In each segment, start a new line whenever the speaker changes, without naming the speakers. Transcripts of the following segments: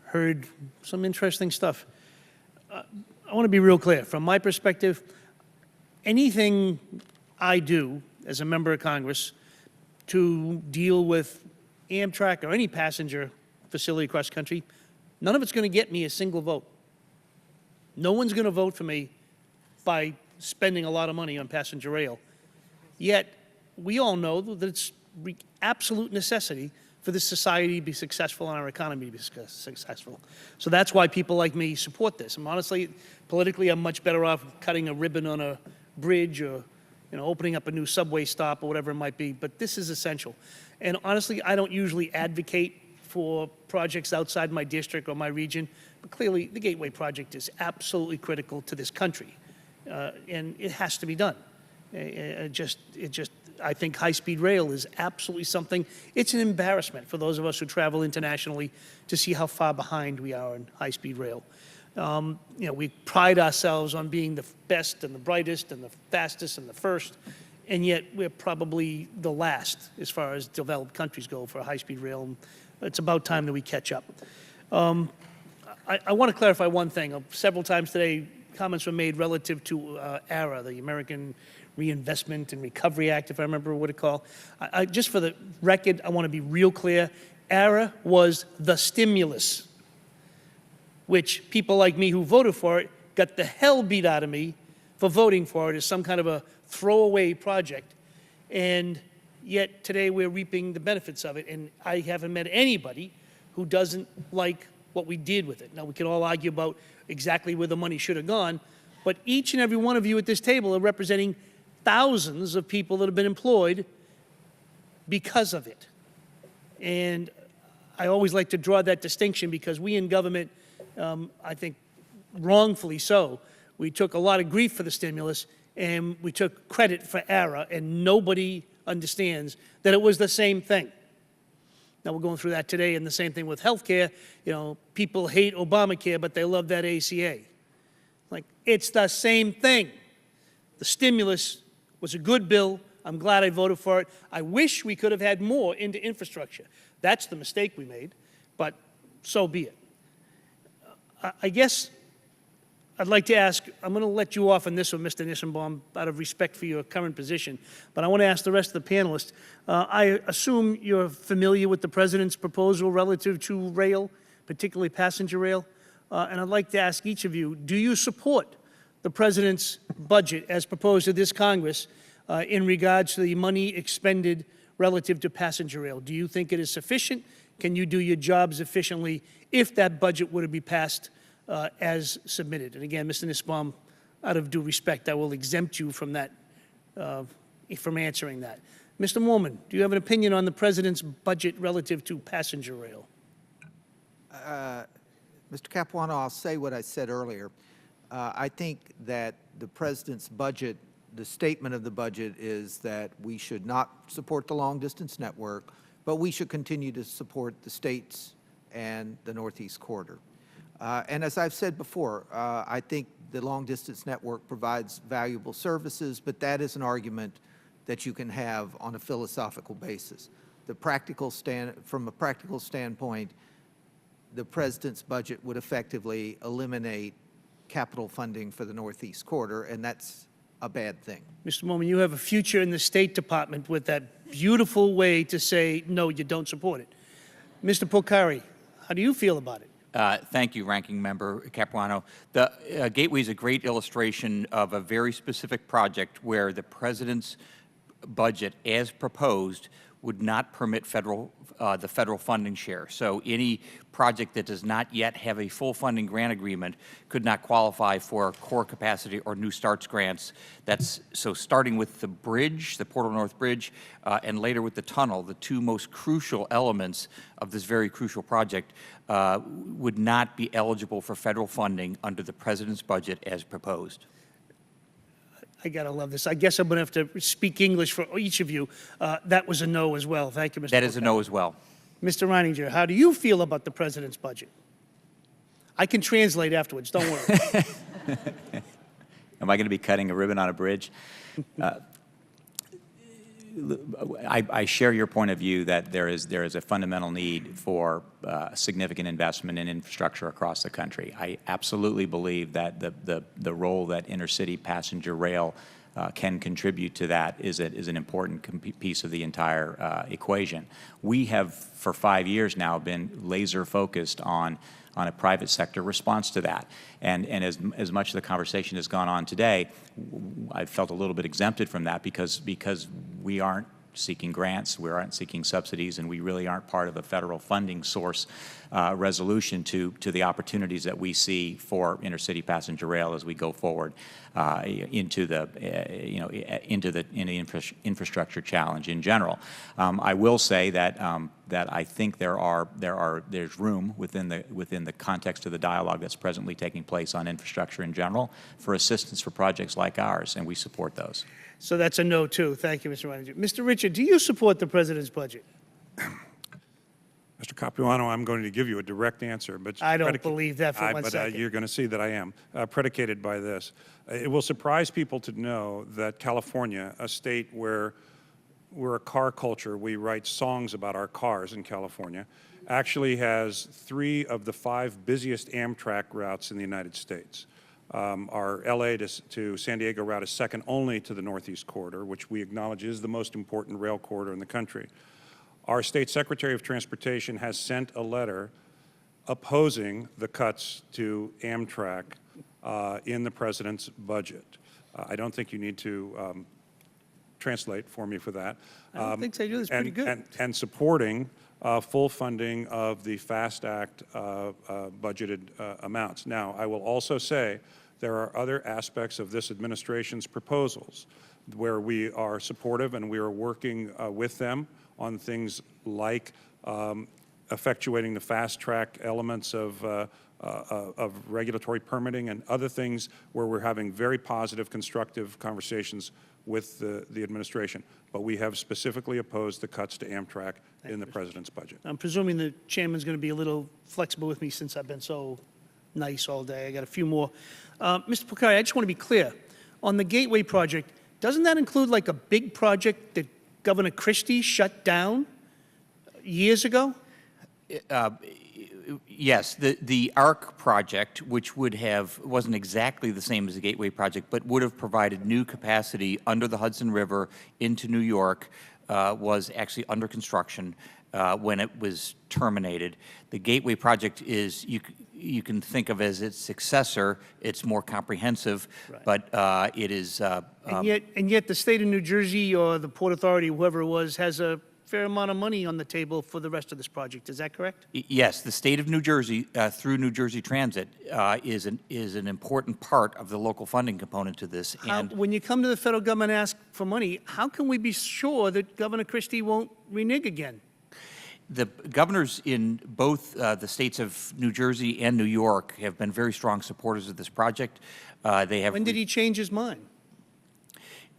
heard some interesting stuff. I want to be real clear. From my perspective, anything I do as a member of Congress to deal with Amtrak or any passenger facility across the country, none of it's going to get me a single vote. No one's going to vote for me by spending a lot of money on passenger rail. Yet, we all know that it's absolute necessity for this society to be successful and our economy to be successful. So that's why people like me support this. And honestly, politically, I'm much better off cutting a ribbon on a bridge or opening up a new subway stop or whatever it might be. But this is essential. And honestly, I don't usually advocate for projects outside my district or my region, but clearly the Gateway project is absolutely critical to this country, and it has to be done. I think high-speed rail is absolutely something. It's an embarrassment for those of us who travel internationally to see how far behind we are in high-speed rail. We pride ourselves on being the best and the brightest and the fastest and the first, and yet we're probably the last as far as developed countries go for high-speed rail. And it's about time that we catch up. I want to clarify one thing. Several times today, comments were made relative to ARA, the American Reinvestment and Recovery Act, if I remember what it's called. Just for the record, I want to be real clear. ARA was the stimulus, which people like me who voted for it got the hell beat out of me for voting for it as some kind of a throwaway project. And yet today we're reaping the benefits of it. And I haven't met anybody who doesn't like what we did with it. Now, we can all argue about exactly where the money should have gone, but each and every one of you at this table are representing thousands of people that have been employed because of it. And I always like to draw that distinction because we in government, I think wrongfully so, we took a lot of grief for the stimulus and we took credit for ARA, and nobody understands that it was the same thing. Now, we're going through that today, and the same thing with health care. People hate Obamacare, but they love that ACA. Like, it's the same thing. The stimulus was a good bill. I'm glad I voted for it. I wish we could have had more into infrastructure. That's the mistake we made, but so be it. I guess I'd like to ask, I'm going to let you off on this one, Mr. Nissenbaum, out of respect for your current position, but I want to ask the rest of the panelists. I assume you're familiar with the President's proposal relative to rail, particularly passenger rail, and I'd like to ask each of you, do you support the President's budget as proposed to this Congress in regards to the money expended relative to passenger rail? Do you think it is sufficient? Can you do your jobs efficiently if that budget were to be passed as submitted? And again, Mr. Nissenbaum, out of due respect, I will exempt you from that, from answering that. Mr. Moorman, do you have an opinion on the President's budget relative to passenger rail?
Mr. Capuano, I'll say what I said earlier. I think that the President's budget, the statement of the budget is that we should not support the long-distance network, but we should continue to support the states and the Northeast Corridor. And as I've said before, I think the long-distance network provides valuable services, but that is an argument that you can have on a philosophical basis. From a practical standpoint, the President's budget would effectively eliminate capital funding for the Northeast Corridor, and that's a bad thing.
Mr. Moorman, you have a future in the State Department with that beautiful way to say, no, you don't support it. Mr. Polcari, how do you feel about it?
Thank you, Ranking Member Capuano. The Gateway is a great illustration of a very specific project where the President's budget, as proposed, would not permit the federal funding share. So any project that does not yet have a full funding grant agreement could not qualify for core capacity or new starts grants. So starting with the bridge, the Portal North Bridge, and later with the tunnel, the two most crucial elements of this very crucial project would not be eligible for federal funding under the President's budget as proposed.
I gotta love this. I guess I'm gonna have to speak English for each of you. That was a no as well. Thank you, Mr.
That is a no as well.
Mr. Reininger, how do you feel about the President's budget? I can translate afterwards, don't worry.
Am I going to be cutting a ribbon on a bridge?
I share your point of view that there is a fundamental need for significant investment in infrastructure across the country. I absolutely believe that the role that intercity passenger rail can contribute to that is an important piece of the entire equation. We have, for 5 years now, been laser focused on a private sector response to that. And as much of the conversation has gone on today, I felt a little bit exempted from that because we aren't seeking grants, we aren't seeking subsidies, and we really aren't part of a federal funding source resolution to the opportunities that we see for intercity passenger rail as we go forward into the infrastructure challenge in general. I will say that I think there's room within the context of the dialogue that's presently taking place on infrastructure in general for assistance for projects like ours, and we support those.
So that's a no, too. Thank you, Mr. Manager. Mr. Richard, do you support the president's budget?
Mr. Capuano, I'm going to give you a direct answer, but
I don't believe that for 1
but
second.
you're going to see that I am predicated by this. It will surprise people to know that California, a state where we're a car culture, we write songs about our cars in California, actually has 3 of the 5 busiest Amtrak routes in the United States. Our LA to San Diego route is second only to the Northeast Corridor, which we acknowledge is the most important rail corridor in the country. Our State Secretary of Transportation has sent a letter opposing the cuts to Amtrak in the President's budget. I don't think you need to translate for me for that.
I don't think so. You do this pretty good.
And supporting full funding of the FAST Act budgeted amounts. Now, I will also say there are other aspects of this administration's proposals where we are supportive and we are working with them on things like effectuating the fast track elements of regulatory permitting and other things where we're having very positive, constructive conversations with the administration. But we have specifically opposed the cuts to Amtrak in the President's budget.
I'm presuming the chairman's going to be a little flexible with me since I've been so nice all day. I got a few more. Mr. Porcari, I just want to be clear. On the Gateway project, doesn't that include like a big project that Governor Christie shut down years ago?
Yes, the ARC project, which wasn't exactly the same as the Gateway project, but would have provided new capacity under the Hudson River into New York, was actually under construction when it was terminated. The Gateway project is, you can think of as its successor. It's more comprehensive, right. But it is.
And yet the state of New Jersey or the Port Authority, whoever it was, has a fair amount of money on the table for the rest of this project. Is that correct?
Yes, the state of New Jersey, through New Jersey Transit, is an important part of the local funding component to this. And
when you come to the federal government and ask for money, how can we be sure that Governor Christie won't renege again?
The governors in both the states of New Jersey and New York have been very strong supporters of this project. They have.
When did he change his mind?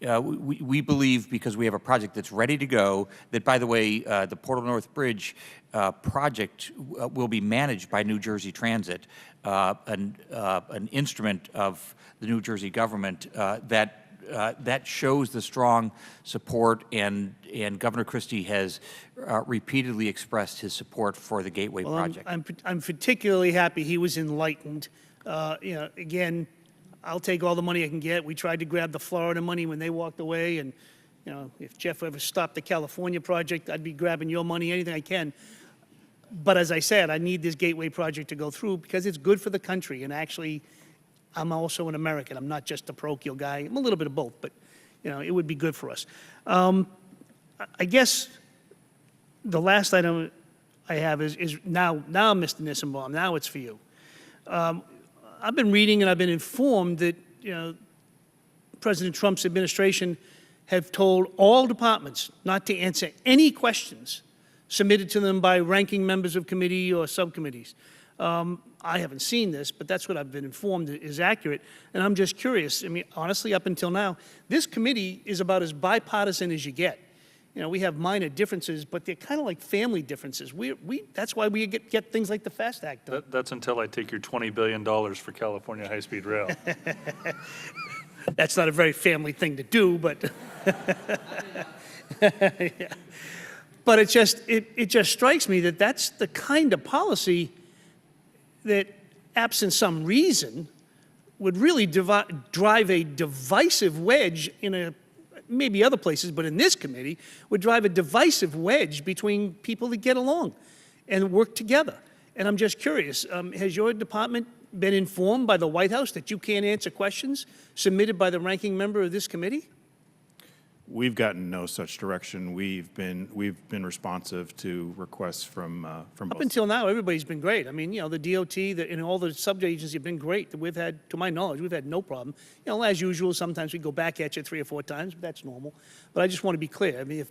We believe, because we have a project that's ready to go, that, by the way, the Portal North Bridge project will be managed by New Jersey Transit, an instrument of the New Jersey government that shows the strong support, and Governor Christie has repeatedly expressed his support for the Gateway project.
I'm particularly happy he was enlightened. Again, I'll take all the money I can get. We tried to grab the Florida money when they walked away, and if Jeff ever stopped the California project, I'd be grabbing your money, anything I can. But as I said, I need this Gateway project to go through because it's good for the country, and actually, I'm also an American. I'm not just a parochial guy. I'm a little bit of both, but it would be good for us. I guess the last item I have is now, Mr. Nissenbaum, now it's for you. I've been reading and I've been informed that President Trump's administration have told all departments not to answer any questions submitted to them by ranking members of committee or subcommittees. I haven't seen this, but that's what I've been informed is accurate. And I'm just curious. I mean, honestly, up until now, this committee is about as bipartisan as you get. We have minor differences, but they're kind of like family differences. That's why we get things like the FAST Act done.
That's until I take your $20 billion for California high-speed rail.
That's not a very family thing to do, but But it just strikes me that that's the kind of policy that, absent some reason, would really drive a divisive wedge maybe other places, but in this committee, would drive a divisive wedge between people that get along and work together. And I'm just curious, has your department been informed by the White House that you can't answer questions submitted by the ranking member of this committee?
We've gotten no such direction. We've been responsive to requests from
Up
both.
until now, everybody's been great. I mean, the DOT and all the sub-agencies have been great. We've had, to my knowledge, we've had no problem. As usual, sometimes we go back at you 3 or 4 times, but that's normal. But I just want to be clear. I mean,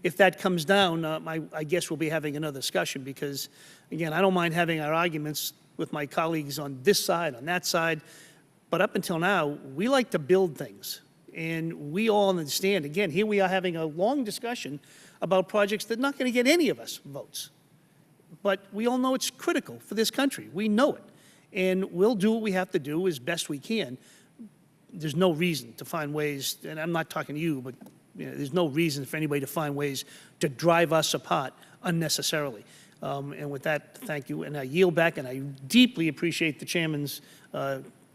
if that comes down, I guess we'll be having another discussion because, again, I don't mind having our arguments with my colleagues on this side, on that side. But up until now, we like to build things. And we all understand, again, here we are having a long discussion about projects that are not going to get any of us votes. But we all know it's critical for this country. We know it. And we'll do what we have to do as best we can. There's no reason to find ways, and I'm not talking to you, but there's no reason for anybody to find ways to drive us apart unnecessarily. And with that, thank you. And I yield back, and I deeply appreciate the chairman's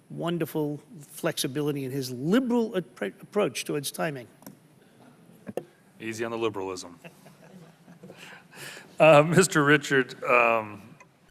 wonderful flexibility and his liberal approach towards timing.
Easy on the liberalism. Mr. Richard,